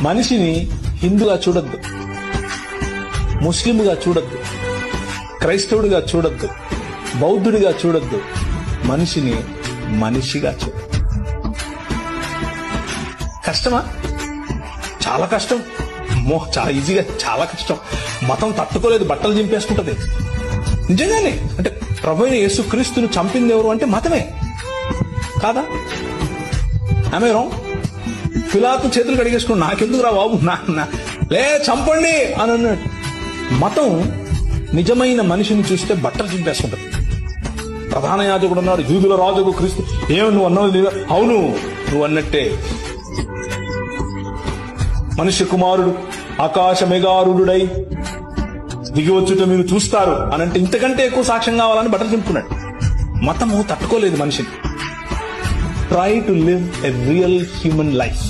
మనిషిని హిందువుగా చూడొద్దు, ముస్లింగా చూడొద్దు, క్రైస్తవుడిగా చూడొద్దు, బౌద్ధుడిగా చూడొద్దు. మనిషిని మనిషిగా చూడొద్దు. కష్టమా? చాలా కష్టం. చాలా ఈజీగా, చాలా కష్టం. మతం తట్టుకోలేదు, బట్టలు చింపేసుకుంటది. నిజంగానే. అంటే ప్రభు అయిన యేసుక్రీస్తును చంపింది ఎవరు అంటే మతమే కాదా? ఆమె రాంగ్. పిలాతు చేతులు కడిగేసుకుని నాకెందుకు రా బాబు, లే చంపండి అని అన్నాడు. మతం నిజమైన మనిషిని చూస్తే బట్టలు చింపేసుకుంటది. ప్రధాన యాజకుడు అన్నాడు, యూదుల రాజుకు క్రీస్తు. ఏమి నువ్వు అన్నది? అవును, నువ్వు అన్నట్టే. మనుష్య కుమారుడు ఆకాశ మేఘారుడై దిగివచ్చుట మీరు చూస్తారు అని అంటే ఇంతకంటే ఎక్కువ సాక్ష్యం కావాలని బట్టలు చింపుకున్నాడు. మతము తట్టుకోలేదు మనిషిని. Try to live a real human life.